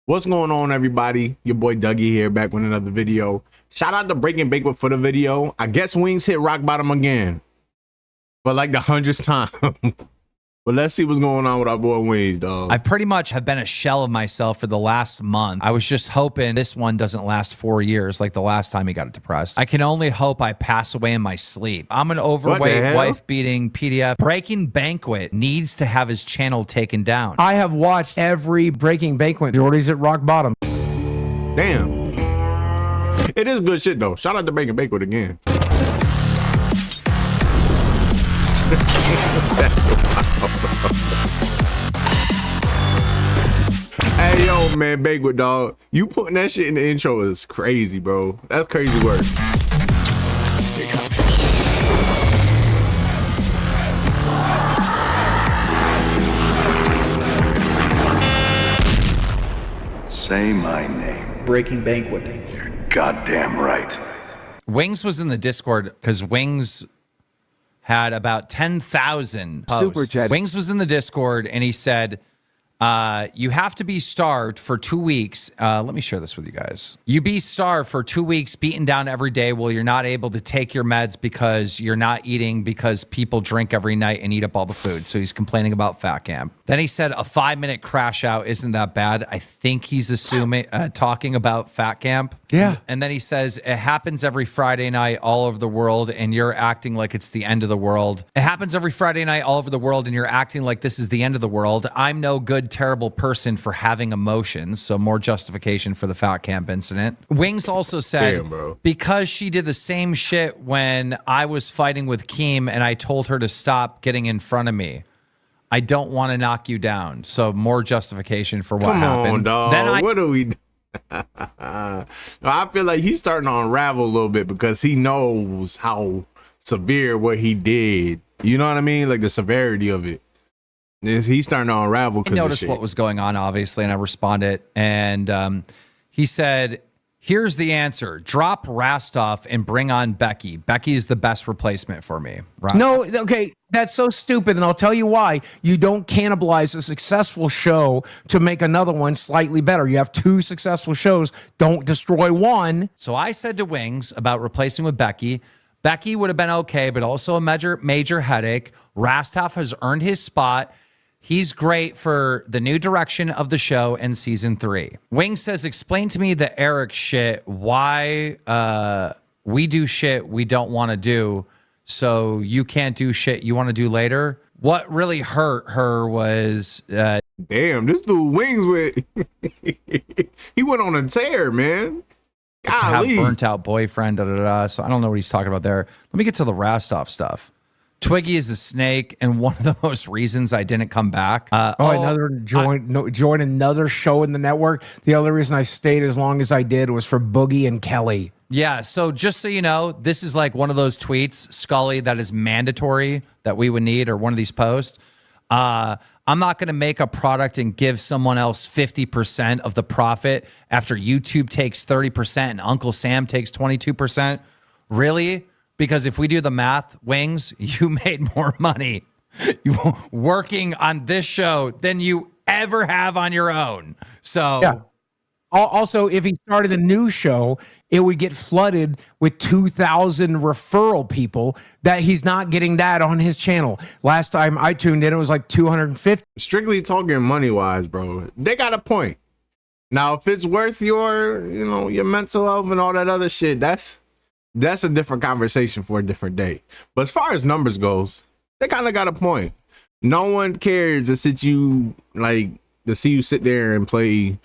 What's going on, everybody? Your boy Dougie here, back with another video. Shout out to Breaking Banquet for the video. I guess Wings hit rock bottom again, but like the 100th time. But let's see what's going on with our boy Wings, dog. I pretty much have been a shell of myself for the last month. I was just hoping this one doesn't last 4 years like the last time he got depressed. I can only hope I pass away in my sleep. I'm an overweight, wife-beating PDF. Breaking Banquet needs to have his channel taken down. I have watched every Breaking Banquet. Jordy's at rock bottom. Damn. It is good shit, though. Shout out to Breaking Banquet again. Hey, yo, man, Banquet, dog. You putting that shit in the intro is crazy, bro. That's crazy work. Say my name. Breaking Banquet. You're goddamn right. Wings was in the Discord because Wings had about 10,000 posts. Super chat. Wings was in the Discord and he said, you have to be starved for 2 weeks. Let me share this with you guys. You be starved for 2 weeks, beaten down every day while you're not able to take your meds because you're not eating because people drink every night and eat up all the food. So he's complaining about fat camp. Then he said a 5-minute crash out isn't that bad. I think he's assuming, talking about fat camp. Yeah. And then he says, it happens every Friday night all over the world and you're acting like it's the end of the world. It happens every Friday night all over the world and you're acting like this is the end of the world. I'm no good, terrible person for having emotions. So more justification for the fat camp incident. Wings also said, damn, bro, because she did the same shit when I was fighting with Keem and I told her to stop getting in front of me. I don't want to knock you down. So more justification for what happened. Come on, dog. Then what do we do? I feel like he's starting to unravel a little bit because he knows how severe what he did. You know what I mean? Like the severity of it. He's starting to unravel. I noticed what was going on, obviously, and I responded. And he said, here's the answer. Drop Rastov and bring on Becky. Becky is the best replacement for me. Right? No, okay, that's so stupid, and I'll tell you why. You don't cannibalize a successful show to make another one slightly better. You have 2 successful shows. Don't destroy one. So I said to Wings about replacing with Becky. Becky would have been okay, but also a major headache. Rastov has earned his spot. He's great for the new direction of the show in season 3. Wing says, explain to me the Eric shit, why we do shit we don't want to do, so you can't do shit you want to do later. What really hurt her was... damn, this dude Wings with... he went on a tear, man. to have burnt out boyfriend, So I don't know what he's talking about there. Let me get to the Rastov stuff. Twiggy is a snake, and one of the most reasons I didn't come back. Join another show in the network. The other reason I stayed as long as I did was for Boogie and Kelly. Yeah, so just so you know, this is like one of those tweets, Scully, that is mandatory that we would need, or one of these posts. I'm not going to make a product and give someone else 50% of the profit after YouTube takes 30% and Uncle Sam takes 22%. Really? Because if we do the math, Wings, you made more money working on this show than you ever have on your own. So yeah. Also, if he started a new show, it would get flooded with 2,000 referral people that he's not getting that on his channel. Last time I tuned in, it was like 250. Strictly talking money-wise, bro, they got a point. Now, if it's worth your, your mental health and all that other shit, that's a different conversation for a different day. But as far as numbers goes, they kind of got a point. No one cares to see you sit there and play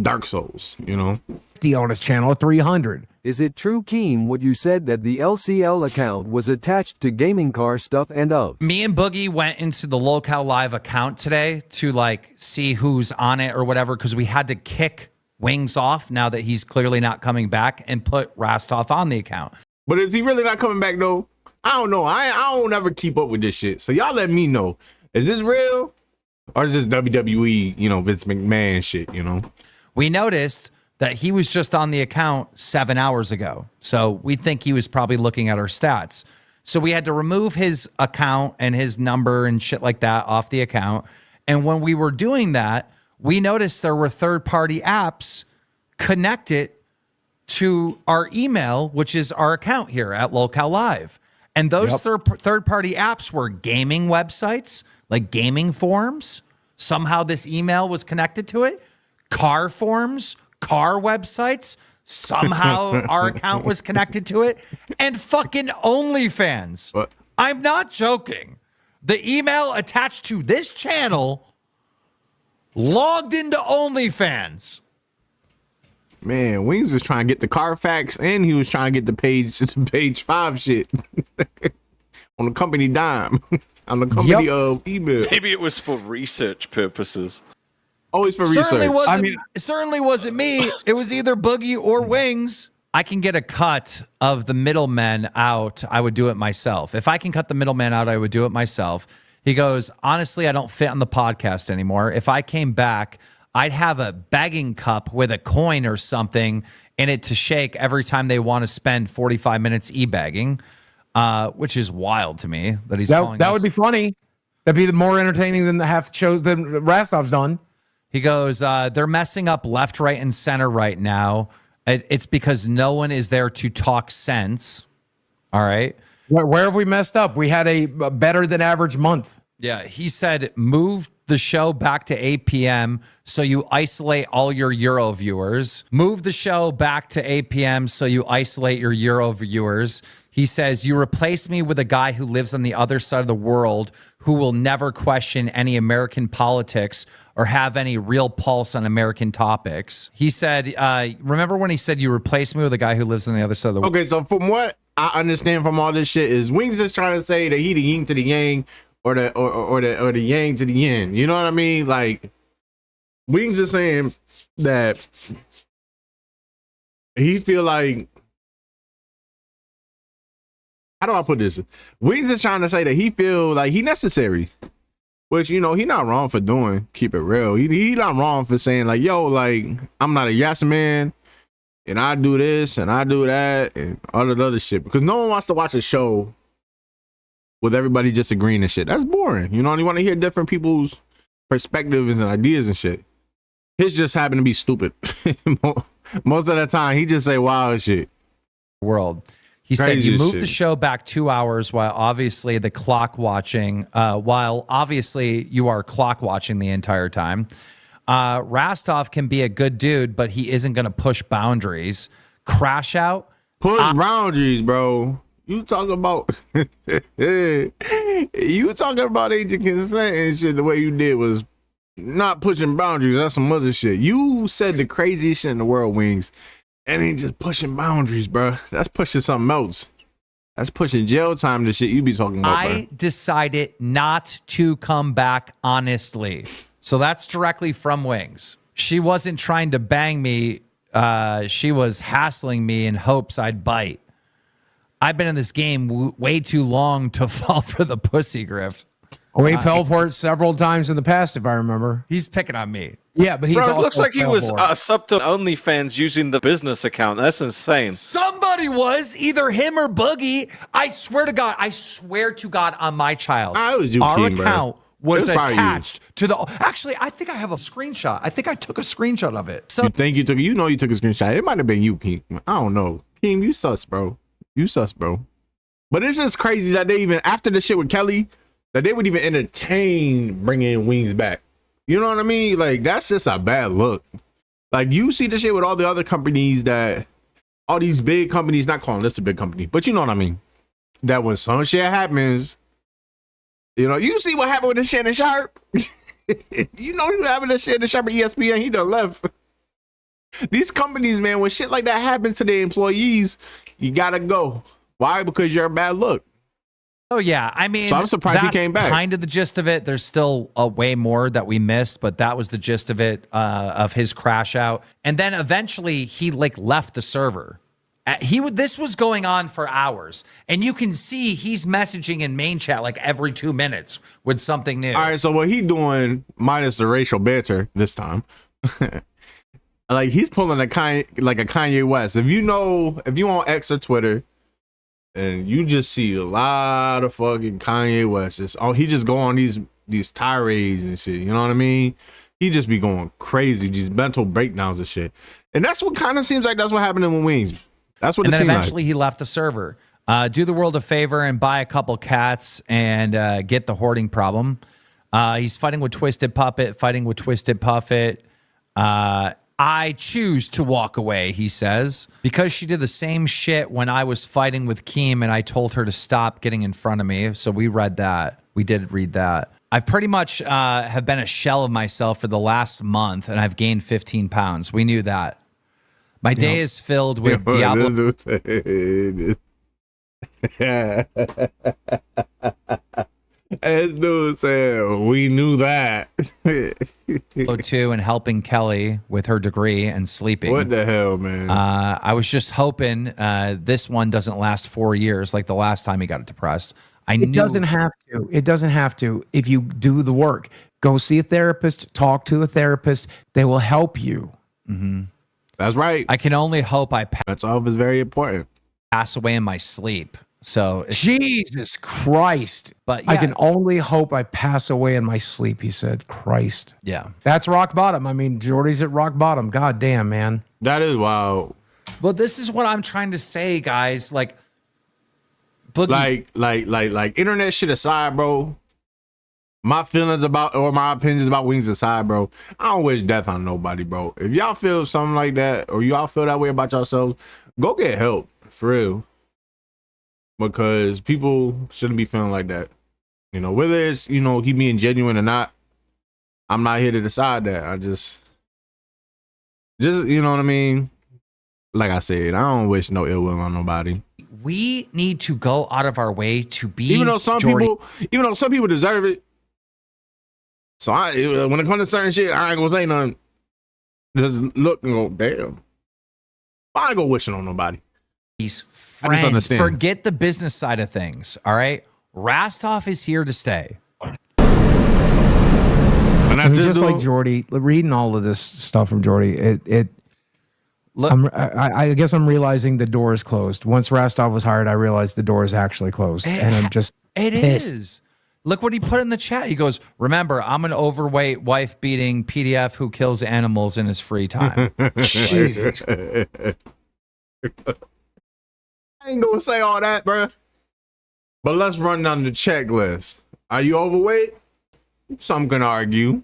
Dark Souls, on his channel, 300. Is it true, Keem, what you said that the LCL account was attached to gaming car stuff and of? Me and Boogie went into the Local Live account today to see who's on it or whatever, because we had to kick Wings off now that he's clearly not coming back and put Rastov on the account. But is he really not coming back though? I don't know. I don't ever keep up with this shit. So y'all let me know. Is this real? Or is this WWE, Vince McMahon shit, We noticed that he was just on the account 7 hours ago. So we think he was probably looking at our stats. So we had to remove his account and his number and shit like that off the account. And when we were doing that, we noticed there were third-party apps connected to our email, which is our account here at Locale Live. And those third-party apps were gaming websites, like gaming forums. Somehow this email was connected to it. Car forums, car websites. Somehow our account was connected to it. And fucking OnlyFans. What? I'm not joking. The email attached to this channel logged into OnlyFans. Man, Wings was trying to get the Carfax, and he was trying to get the page 5 shit on the company dime, on the company email. Maybe it was for research purposes. Always for Certainly research. it certainly wasn't me. It was either Boogie or Wings. I can get a cut of the middleman out. I would do it myself. If I can cut the middleman out, I would do it myself. He goes, honestly, I don't fit on the podcast anymore. If I came back, I'd have a begging cup with a coin or something in it to shake every time they want to spend 45 minutes e-bagging, which is wild to me that he's calling that us. would be funny. That'd be more entertaining than the half shows that Rastov's done. He goes, they're messing up left, right, and center right now. It's because no one is there to talk sense. All right. Where have we messed up? We had a better than average month. Yeah. He said, move the show back to 8 p.m. so you isolate all your Euro viewers. Move the show back to 8 p.m. so you isolate your Euro viewers. He says, you replace me with a guy who lives on the other side of the world who will never question any American politics or have any real pulse on American topics. He said, remember when he said you replace me with a guy who lives on the other side of the world? Okay, so from what I understand from all this shit is Wings is trying to say that he the yin to the yang or the yang to the yin. You know what I mean? Like Wings is saying that he feel like, how do I put this? Wings is trying to say that he feel like he necessary, which, you know, he not wrong for doing. Keep it real. He not wrong for saying like, yo, like I'm not a yes man, and I do this and I do that and all that other shit, because no one wants to watch a show with everybody just agreeing and shit. That's boring. You know, you want to hear different people's perspectives and ideas and shit. His just happen to be stupid. Most of the time, he just say wild shit. World. He said Crazy you moved shit. the show back 2 hours while obviously the clock watching, while obviously you are clock watching the entire time. Rastov can be a good dude, but he isn't going to push boundaries. Crash Out. Push boundaries, bro. You talking about agent consent and shit. The way you did was not pushing boundaries. That's some other shit. You said the craziest shit in the world, Wings, and ain't just pushing boundaries, bro. That's pushing something else. That's pushing jail time. The shit you be talking about. I decided not to come back honestly. So that's directly from Wings. She wasn't trying to bang me. She was hassling me in hopes I'd bite. I've been in this game way too long to fall for the pussy grift. We fell for it several times in the past, if I remember. He's picking on me. Yeah, but he's Bro, it also looks like he fell was for it. sub to OnlyFans using the business account. That's insane. Somebody was, either him or Boogie. I swear to God on my child. It was you, Our King, bro. account was It's probably you. attached to the. Actually, I think I have a screenshot. I think I took a screenshot of it. So You think you took? You know you took a screenshot. It might have been you, King. I don't know, King. You sus, bro. You sus, bro. But it's just crazy that they even, after the shit with Kelly, that they would even entertain bringing Wings back. You know what I mean? Like, that's just a bad look. Like, you see the shit with all the other companies that, all these big companies, not calling this a big company, but you know what I mean? That when some shit happens, you know, you see what happened with the Shannon Sharp? You know what happened to Shannon Sharp at ESPN? He done left. These companies, man, when shit like that happens to their employees, you gotta go. Why? Because you're a bad look. Oh yeah, I mean, So I'm surprised he came back. Kind of the gist of it. There's still a way more that we missed, but that was the gist of it, of his crash out. And then eventually he like left the server. This was going on for hours, and you can see he's messaging in main chat like every 2 minutes with something new. All right, so what he doing, minus the racial banter this time, like he's pulling a Kanye West. If you on X or Twitter, and you just see a lot of fucking Kanye West, he just go on these tirades and shit. You know what I mean? he just be going crazy, these mental breakdowns and shit. And that's what kind of seems like that's what happened with Wings. That's what And it then seemed eventually he left the server. Do the world a favor and buy a couple cats and get the hoarding problem. He's fighting with Twisted Puppet, fighting with Twisted Puppet. I choose to walk away, he says, because she did the same shit when I was fighting with Keem and I told her to stop getting in front of me. So we read that. We did read that. I've pretty much have been a shell of myself for the last month and I've gained 15 pounds. We knew that. My day is filled with Diablo. This dude said, we knew that. 2 and helping Kelly with her degree and sleeping. What the hell, man? I was just hoping this one doesn't last 4 years like the last time he got depressed. It doesn't have to. It doesn't have to. If you do the work, go see a therapist, talk to a therapist. They will help you. Mm-hmm. That's right. I can only hope I That's all is very important. pass away in my sleep. So Jesus Christ. But I yeah. can only hope I pass away in my sleep, he said. Christ. Yeah. That's rock bottom. I mean, Jordy's at rock bottom. God damn, man. That is wild. Well, this is what I'm trying to say, guys. Like, Boogie, Like internet shit aside, bro. My feelings about or my opinions about Wings aside, bro. I don't wish death on nobody, bro. If y'all feel something like that or y'all feel that way about yourselves, go get help for real. Because people shouldn't be feeling like that. You know, whether it's, you know, he being genuine or not, I'm not here to decide that. I just, you know what I mean? Like I said, I don't wish no ill will on nobody. we need to go out of our way to be Even though some Jordy. people deserve it. So when it comes to certain shit, I ain't gonna say nothing. Just look and go, damn. I ain't gonna wish it on nobody. He's I just understand. Forget the business side of things. All right. Rastov is here to stay. And I that's mean, this just like dude. Jordy, reading all of this stuff from Jordy, Look, I guess I'm realizing the door is closed. Once Rastov was hired, I realized the door is actually closed, and I'm just it pissed. is. Look what he put in the chat. He goes, remember, I'm an overweight, wife-beating PDF who kills animals in his free time. Jesus. I ain't gonna say all that, bro. But let's run down the checklist. Are you overweight? Some can argue.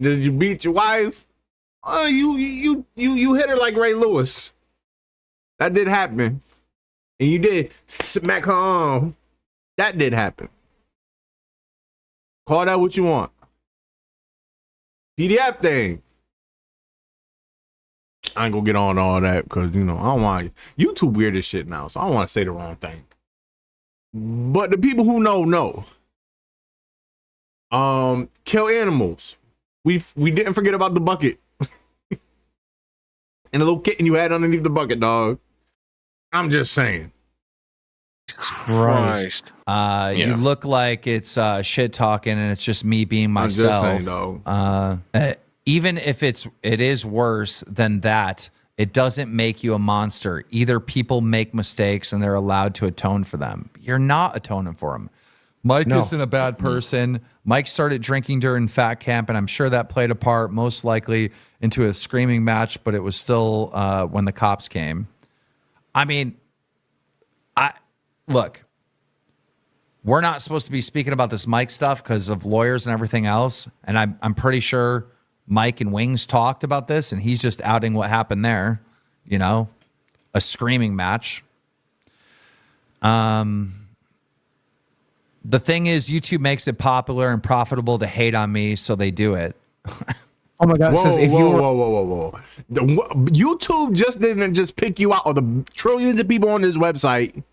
Did you beat your wife? You hit her like Ray Lewis. That did happen. And you did smack her arm. That did happen. Call that what you want. PDF thing. I ain't gonna get on all that because, you know, I don't want YouTube weird as shit now, so I don't want to say the wrong thing. But the people who know. Kill animals. We didn't forget about the bucket. And the little kitten you had underneath the bucket, dog. I'm just saying. Christ. You look like it's shit talking and it's just me being myself. I'm just saying, dog. Even if it is worse than that, it doesn't make you a monster. Either people make mistakes and they're allowed to atone for them. You're not atoning for them. Mike isn't a bad person. Mike started drinking during fat camp, and I'm sure that played a part, most likely into a screaming match, but it was still when the cops came. I mean, look, we're not supposed to be speaking about this Mike stuff because of lawyers and everything else. And I'm pretty sure Mike and Wings talked about this, and he's just outing what happened there. You know, a screaming match. The thing is, YouTube makes it popular and profitable to hate on me, so they do it. Oh my God! It says if you were, Whoa. YouTube just didn't just pick you out of the trillions of people on this website.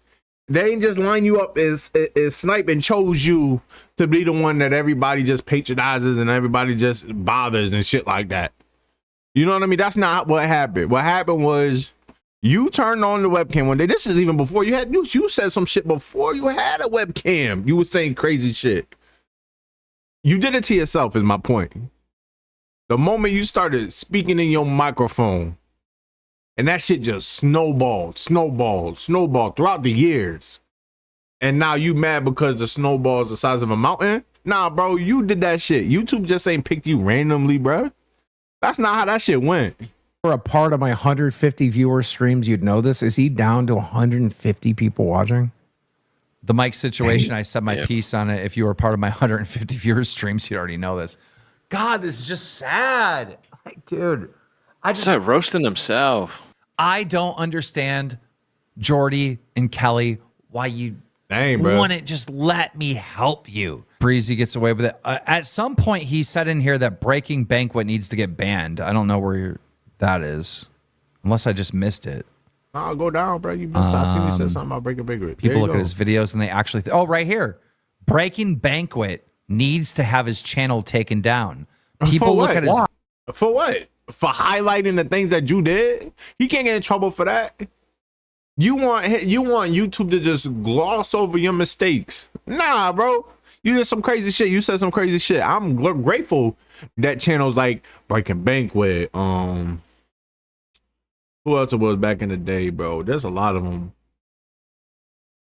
They ain't just line you up as snipe and chose you to be the one that everybody just patronizes and everybody just bothers and shit like that. You know what I mean? That's not what happened. What happened was you turned on the webcam one day. This is even before you had you said some shit before you had a webcam. You were saying crazy shit. You did it to yourself, is my point. The moment you started speaking in your microphone, and that shit just snowballed throughout the years. And now you mad because the snowball is the size of a mountain? Nah, bro, you did that shit. YouTube just ain't picked you randomly, bro. That's not how that shit went. For a part of my 150 viewer streams, you'd know this. Is he down to 150 people watching? The mic situation, I said my piece on it. If you were part of my 150 viewers streams, you already know this. God, this is just sad. Like, dude, He's like roasting himself. I don't understand, Jordy and Kelly, why you wouldn't just let me help you. Breezy gets away with it. At some point, he said in here that Breaking Banquet needs to get banned. I don't know where that is, unless I just missed it. I'll go down, bro. You missed I seen you said something about Breaking Banquet. People look at his videos and they actually, oh, right here. Breaking Banquet needs to have his channel taken down. People look at his... For what? For highlighting the things that you did? He can't get in trouble for that. You want YouTube to just gloss over your mistakes. Nah, bro. You did some crazy shit. You said some crazy shit. I'm grateful that channels like Breaking Banquet, who else it was back in the day, bro? There's a lot of them.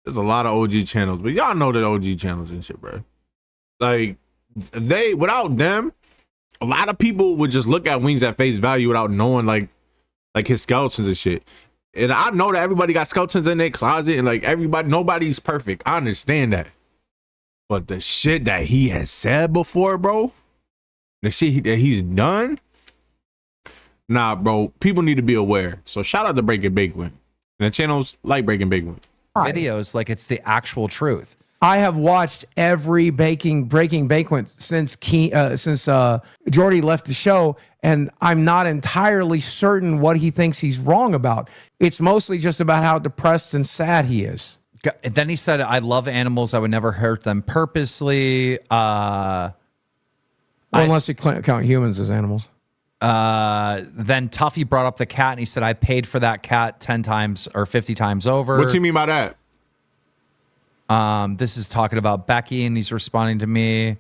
There's a lot of OG channels, but y'all know that OG channels and shit, bro. Like, without them, a lot of people would just look at Wings at face value without knowing like his skeletons and shit. And I know that everybody got skeletons in their closet and like nobody's perfect. I understand that. But the shit that he has said before, bro, the shit that he's done, nah, bro, people need to be aware. So shout out to Breaking Banquet. And the channels like Breaking Banquet. Videos like it's the actual truth. I have watched every Breaking Banquet since Jordy left the show, and I'm not entirely certain what he thinks he's wrong about. It's mostly just about how depressed and sad he is. And then he said, I love animals. I would never hurt them purposely. Unless you count humans as animals. Then Tuffy brought up the cat, and he said, I paid for that cat 10 times or 50 times over. What do you mean by that? This is talking about Becky, and he's responding to me.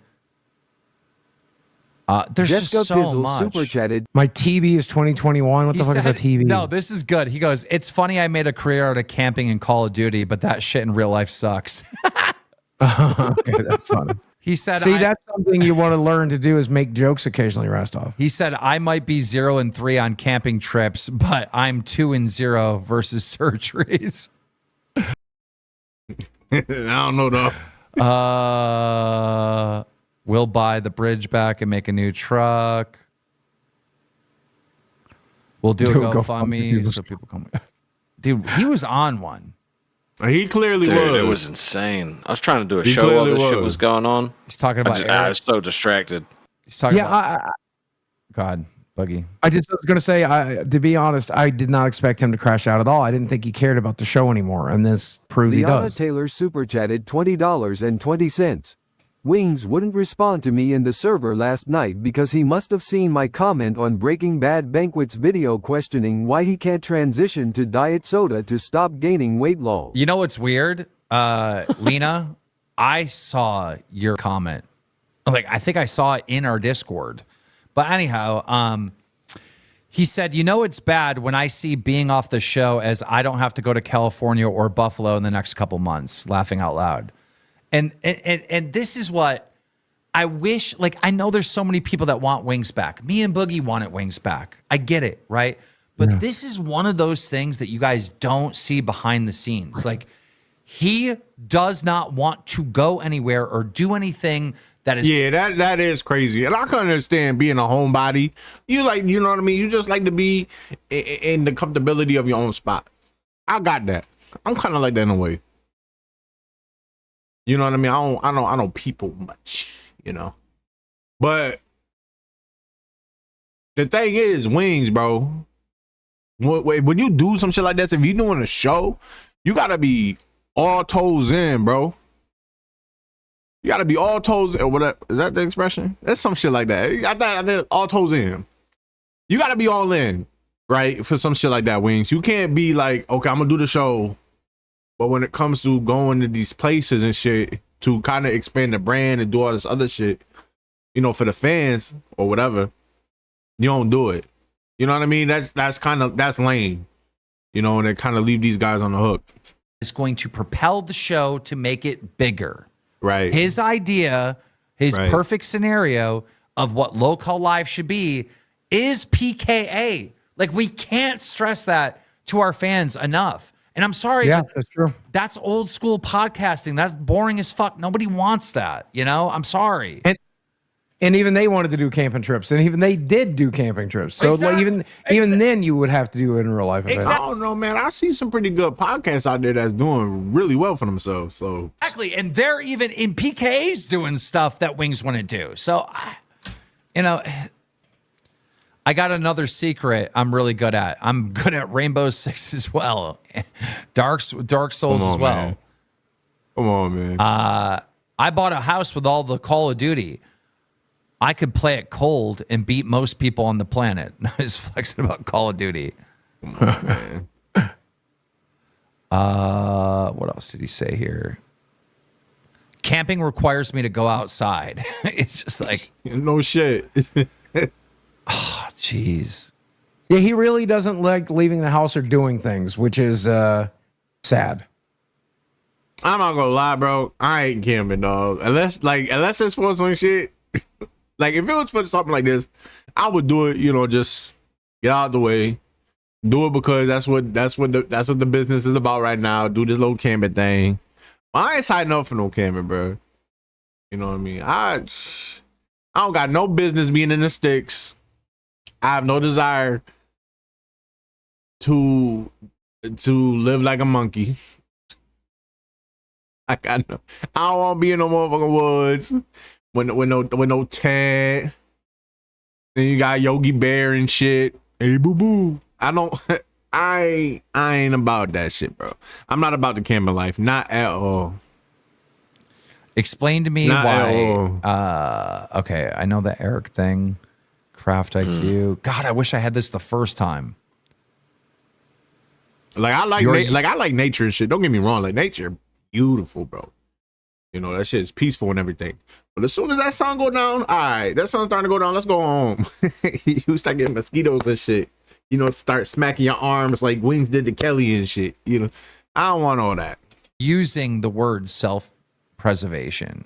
There's Jessica just so Pizzle much. super chatted. My TV is 2021. What the fuck is a TV? No, this is good. He goes, it's funny I made a career out of camping and Call of Duty, but that shit in real life sucks. Okay, that's funny. He said, see, that's something you want to learn to do is make jokes occasionally, Rostov. He said, I might be 0-3 on camping trips, but I'm 2-0 versus surgeries. I don't know though. We'll buy the bridge back and make a new truck. We'll do a GoFundMe so people come. Dude, he was on one. He clearly was. It was insane. I was trying to do a show while this shit was going on. He's talking about I was so distracted. He's talking about God, Buggy. I was going to say, to be honest, I did not expect him to crash out at all. I didn't think he cared about the show anymore, and this proved he Liana does. Taylor super chatted $20.20. Wings wouldn't respond to me in the server last night because he must have seen my comment on Breaking Bad Banquet's video questioning why he can't transition to diet soda to stop gaining weight lol. You know what's weird? Lena, I saw your comment. Like, I think I saw it in our Discord. But anyhow, he said, you know it's bad when I see being off the show as I don't have to go to California or Buffalo in the next couple months, laughing out loud. And this is what I wish, like, I know there's so many people that want Wings back. Me and Boogie wanted Wings back. I get it, right? But this is one of those things that you guys don't see behind the scenes. Like, he does not want to go anywhere or do anything that is... Yeah, that is crazy. And I can understand being a homebody. You know what I mean? You just like to be in the comfortability of your own spot. I got that. I'm kind of like that in a way. You know what I mean? I don't people much, you know. But the thing is, Wings, bro. When you do some shit like this, if you're doing a show, you gotta be all toes in, bro. You gotta be all toes or whatever. Is that the expression? That's some shit like that. I think all toes in. You gotta be all in, right? For some shit like that, Wings. You can't be like, okay, I'm gonna do the show. But when it comes to going to these places and shit to kind of expand the brand and do all this other shit, you know, for the fans or whatever, you don't do it. You know what I mean? That's lame. You know, and it kind of leave these guys on the hook. Is going to propel the show to make it bigger. Right. His idea His Right. perfect scenario of what local live should be is PKA. Like, we can't stress that to our fans enough. And I'm sorry, Yeah, but that's true. that's old school podcasting. That's boring as fuck. Nobody wants that. You know, I'm sorry. And even they wanted to do camping trips, and even they did do camping trips. So like even then, you would have to do it in real life. I don't know, man. I see some pretty good podcasts out there that's doing really well for themselves. So Exactly. And they're even in PKAs doing stuff that Wings wouldn't do. So, you know, I got another secret I'm really good at. I'm good at Rainbow Six as well. Dark Souls as well. man. Come on, man. I bought a house with all the Call of Duty. I could play it cold and beat most people on the planet. I was flexing about Call of Duty. Come on, man. What else did he say here? Camping requires me to go outside. It's just like, No shit. jeez. Yeah, he really doesn't like leaving the house or doing things, which is sad. I'm not gonna lie, bro. I ain't camping, dog. Unless it's for some shit. Like, if it was for something like this, I would do it. You know, just get out of the way. Do it because that's what the business is about right now. Do this little camping thing. I ain't signing up for no camping, bro. You know what I mean? I don't got no business being in the sticks. I have no desire to live like a monkey. I don't want to be in no motherfucking woods with no tent. Then you got Yogi Bear and shit. Hey, boo boo. I ain't about that shit, bro. I'm not about the camping life, not at all. Explain to me Not at why. all. Okay, I know the Eric thing. Craft IQ. God, I wish I had this the first time. Like, I like nature and shit. Don't get me wrong. Like, nature, beautiful, bro. You know, that shit is peaceful and everything. But as soon as that sun go down, all right, that sun's starting to go down. Let's go home. You start getting mosquitoes and shit. You know, start smacking your arms like Wings did to Kelly and shit. You know, I don't want all that. Using the word self-preservation.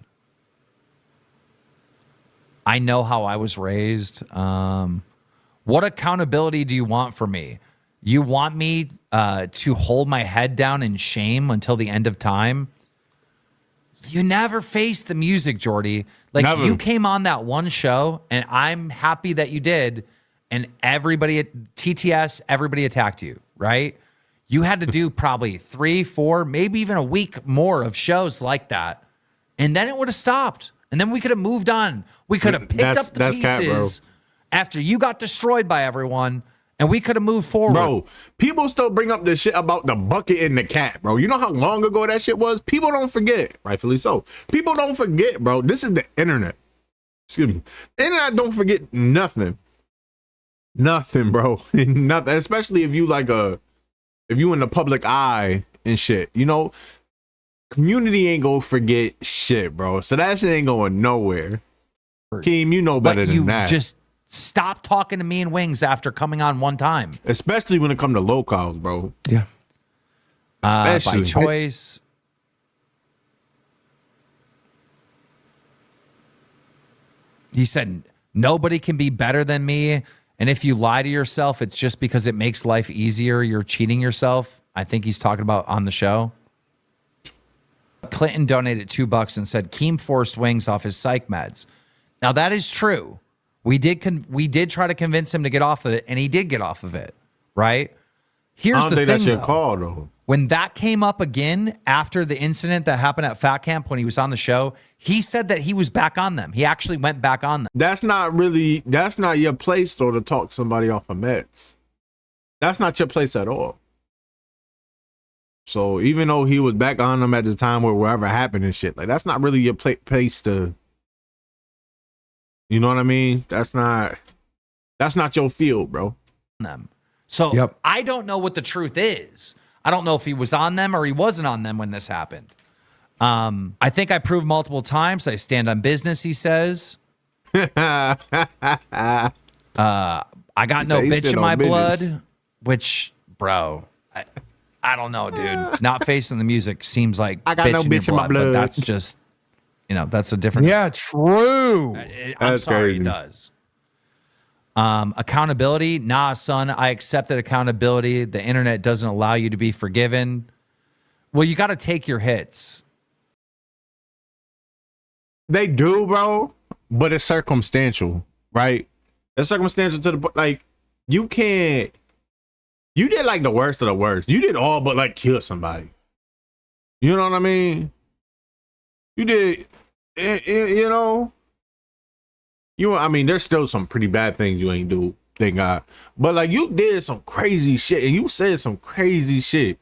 I know how I was raised. What accountability do you want from me? You want me to hold my head down in shame until the end of time? You never faced the music, Jordy. Like, Never. You came on that one show, and I'm happy that you did, and everybody at TTS, everybody attacked you, right? You had to do probably 3, 4, maybe even a week more of shows like that, and then it would have stopped. And then we could have moved on. We could have picked up the pieces after you got destroyed by everyone, and we could have moved forward. Bro, people still bring up this shit about the bucket and the cat, bro. You know how long ago that shit was? People don't forget. Rightfully so. People don't forget, bro. This is the internet. Excuse me. The internet don't forget nothing. Nothing, bro. Nothing. Especially if you if you in the public eye and shit. You know, community ain't gonna forget shit, bro. So that shit ain't going nowhere. Keem, you know better than that. Just stop talking to me and Wings after coming on one time. Especially when it comes to locals, bro. Yeah. By Especially. choice. He said, nobody can be better than me. And if you lie to yourself, it's just because it makes life easier. You're cheating yourself. I think he's talking about on the show. Clinton donated $2 and said, Keem forced Wings off his psych meds. Now, that is true. We did try to convince him to get off of it, and he did get off of it, right? Here's I don't the think thing, that shit though. called, though. When that came up again after the incident that happened at Fat Camp when he was on the show, he said that he was back on them. He actually went back on them. That's not your place, though, to talk somebody off of meds. That's not your place at all. So even though he was back on them at the time where whatever happened and shit, like, that's not really your place to, you know what I mean? That's not your field, bro. Them. So Yep. I don't know what the truth is. I don't know if he was on them or he wasn't on them when this happened. I think I proved multiple times I stand on business, he says. I got no He bitch stood in on my business. blood, which, bro, I don't know, dude. Not facing the music seems like I got no in your bitch in my blood. but that's just that's a different. Yeah, true. I'm That's sorry, crazy. it does. Accountability, nah, son. I accepted accountability. The internet doesn't allow you to be forgiven. Well, you got to take your hits. They do, bro, but it's circumstantial, right? It's circumstantial to the like. You can't. You did like the worst of the worst. You did all but like kill somebody. You know what I mean? You did, you know. I mean, there's still some pretty bad things you ain't do, thank God. But like, you did some crazy shit, and you said some crazy shit.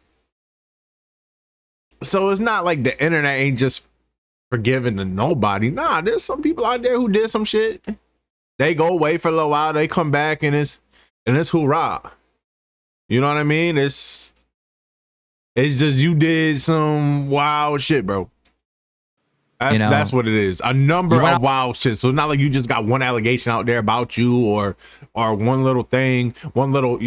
So it's not like the internet ain't just forgiving to nobody. Nah, there's some people out there who did some shit. They go away for a little while, they come back, and it's hoorah. You know what I mean? It's just you did some wild shit, bro. That's what it is. A number of wild shit. So it's not like you just got one allegation out there about you or one little thing, one little,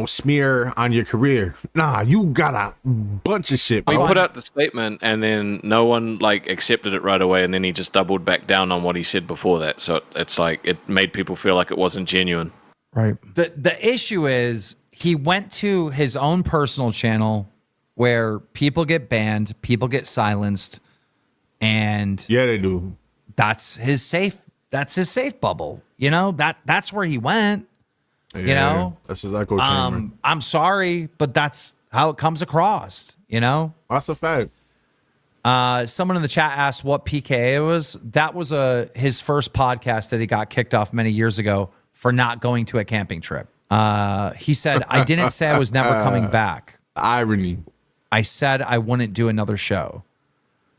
smear on your career. Nah, you got a bunch of shit, He bro. put out the statement and then no one accepted it right away, and then he just doubled back down on what he said before that. So it's like it made people feel like it wasn't genuine. Right. The issue is he went to his own personal channel where people get banned, people get silenced. And Yeah, they do. that's his safe bubble. That's where he went. Yeah, that's his echo chamber. I'm sorry, but that's how it comes across, That's a fact. Someone in the chat asked what PKA was. That was his first podcast that he got kicked off many years ago for not going to a camping trip. He said, I didn't say I was never coming back. Irony. I said I wouldn't do another show.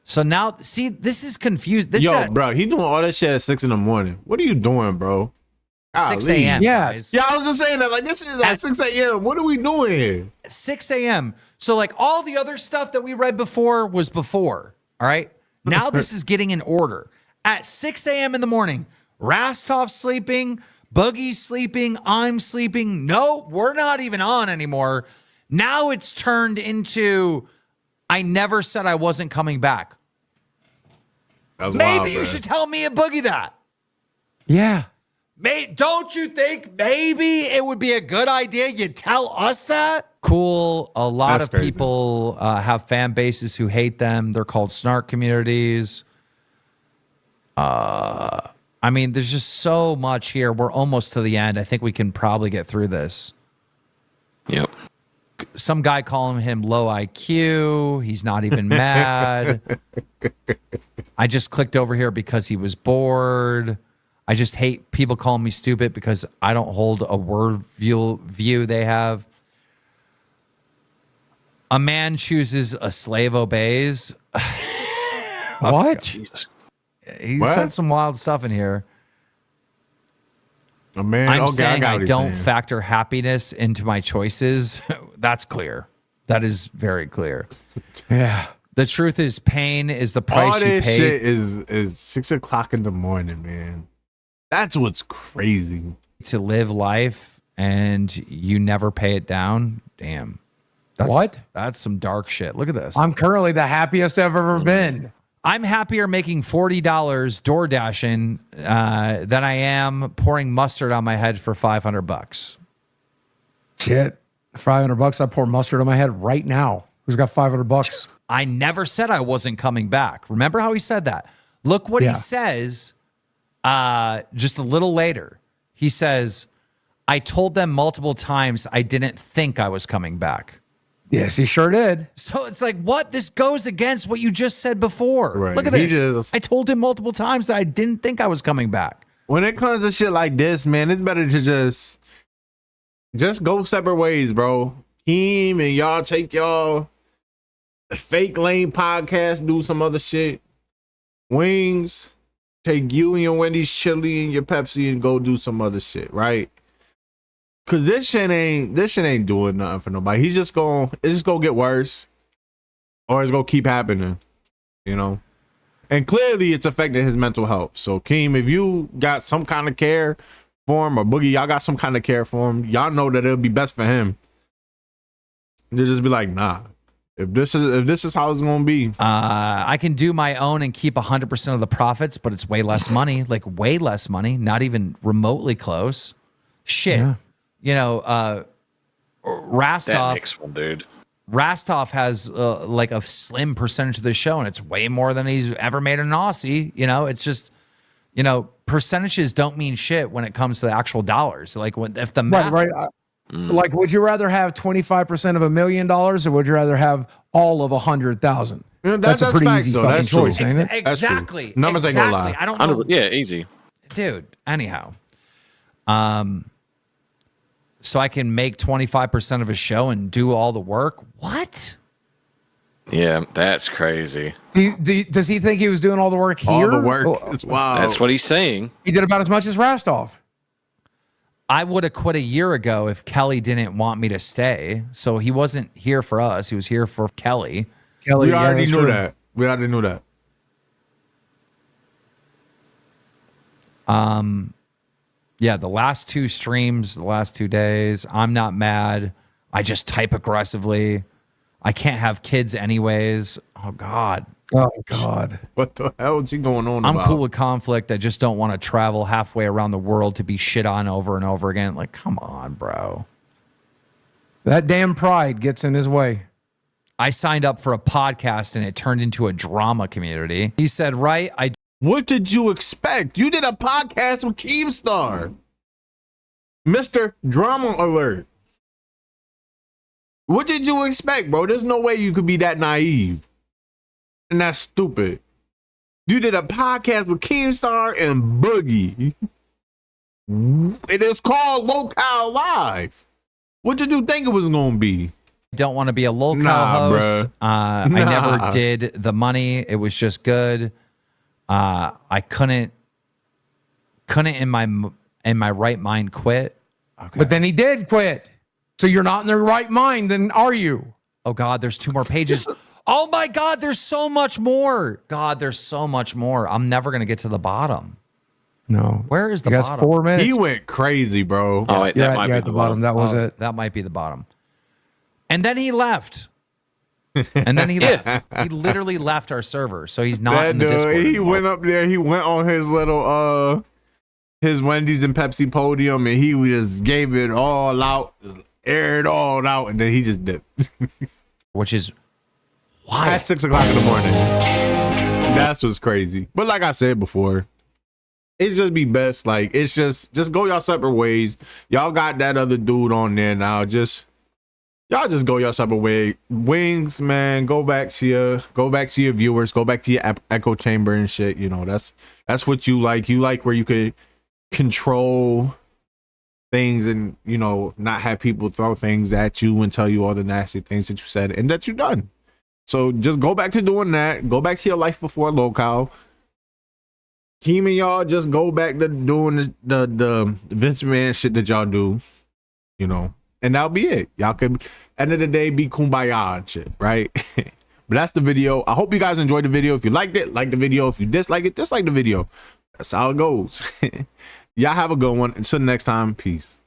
So now, see, this is confused. This is Bro, he doing all that shit at 6 a.m. What are you doing, bro? 6 Golly. a.m. Yeah. guys. Yeah, I was just saying that. Like, this is at 6 a.m. What are we doing here? 6 a.m. So like all the other stuff that we read before was before. All right. Now this is getting in order. At 6 a.m. in the morning, Rastov's sleeping, Boogie's sleeping, I'm sleeping. No, we're not even on anymore. Now it's turned into, I never said I wasn't coming back. That's Maybe wild, you man. should tell me and Boogie that. Yeah. Don't you think maybe it would be a good idea you tell us that? Cool. A lot That's of crazy. people have fan bases who hate them. They're called snark communities. I mean, there's just so much here. We're almost to the end. I think we can probably get through this. Yep. Some guy calling him low IQ. He's not even mad. I just clicked over here because he was bored. I just hate people calling me stupid because I don't hold a word view they have. A man chooses, a slave obeys. What? Jesus. He What? said some wild stuff in here. Oh, man. I'm Okay, saying got I what he's don't saying. factor happiness into my choices. That's clear. That is very clear. Yeah. The truth is, pain is the price All you this pay shit is 6 o'clock in the morning, man. That's what's crazy. to live life, and you never pay it down. Damn. What? That's some dark shit. Look at this. I'm currently the happiest I've ever been. I'm happier making $40 door dashing than I am pouring mustard on my head for $500. Shit. $500. I pour mustard on my head right now. Who's got $500? I never said I wasn't coming back. Remember how he said that? Look what Yeah. he says just a little later. He says, I told them multiple times I didn't think I was coming back. Yes, he sure did. So it's like, what? This goes against what you just said before. Right. Look at He this. just- I told him multiple times that I didn't think I was coming back. When it comes to shit like this, man, it's better to just go separate ways, bro. Keem and y'all take y'all fake lane podcast, do some other shit. Wings, take you and your Wendy's chili and your Pepsi and go do some other shit, right? Cause this shit ain't doing nothing for nobody. It's just gonna get worse, or it's gonna keep happening, you know. And clearly, it's affecting his mental health. So, Keem, if you got some kind of care for him, or Boogie, y'all got some kind of care for him, y'all know that it'll be best for him to just be like, nah, If this is how it's gonna be, I can do my own and keep 100% of the profits, but it's way less money, like way less money, not even remotely close. Shit. Yeah. You know, That Rastov. next one, dude. Rastov has like a slim percentage of the show, and it's way more than he's ever made in Aussie. You know, it's just, you know, percentages don't mean shit when it comes to the actual dollars. Like if the math, Right. Like, would you rather have 25% of $1 million, or would you rather have all of 100,000? You know, That's a pretty facts, easy though. fucking That's true. choice, ain't it? That's true. Exactly. Numbers ain't gonna exactly. lie. I don't know, Yeah, easy. dude. Anyhow, so I can make 25% of a show and do all the work. What? Yeah, that's crazy. Does he think he was doing all the work here? All the work. Oh, It's wild. That's what he's saying. he did about as much as Rastov. I would have quit a year ago if Kelly didn't want me to stay. So he wasn't here for us. He was here for Kelly. Kelly, We already that's knew true. that. We already knew that. Yeah, the last two streams, the last 2 days, I'm not mad. I just type aggressively. I can't have kids anyways. Oh, God. Oh God. What the hell is he going on I'm about? cool with conflict. I just don't want to travel halfway around the world to be shit on over and over again. Like, come on, bro. That damn pride gets in his way. I signed up for a podcast and it turned into a drama community. He said, right, What did you expect? You did a podcast with Keemstar. Mr. Drama Alert. What did you expect, bro? There's no way you could be that naive. And that's stupid. You did a podcast with Keemstar and Boogie. It is called Locale Live. What did you think it was going to be? don't want to be a local Nah, host. bruh. I never did the money. It was just good. I couldn't in my right mind quit. Okay. But then he did quit. So you're not in the right mind, then are you? Oh God, there's 2 more pages. Oh my God, there's so much more. God, there's so much more. I'm never gonna get to the bottom. No. Where is the You guys bottom? 4 minutes. He went crazy, bro. Oh, wait, You're that at, might you're be at the bottom. That was it. That might be the bottom. And then he left. And then he left. He literally left our server. So he's not That in the dude, Discord he anymore. went up there. He went on his little his Wendy's and Pepsi podium, and he just gave it all out, aired it all out, and then he just dipped. Which is why At 6 o'clock in the morning. That's what's crazy. But like I said before, it just be best. Like it's just go y'all separate ways. Y'all got that other dude on there now. Y'all just go your separate way. Wings, man, go back to your viewers, go back to your echo chamber and shit. You know, that's what you like. You like where you could control things and, you know, not have people throw things at you and tell you all the nasty things that you said and that you done. So just go back to doing that. Go back to your life before Locale. Keem and y'all just go back to doing the Vince Man shit that y'all do, you know. And that'll be it. Y'all can, end of the day, be kumbaya and shit, right? But that's the video. I hope you guys enjoyed the video. If you liked it, like the video. If you dislike it, dislike the video. That's how it goes. Y'all have a good one. Until next time, peace.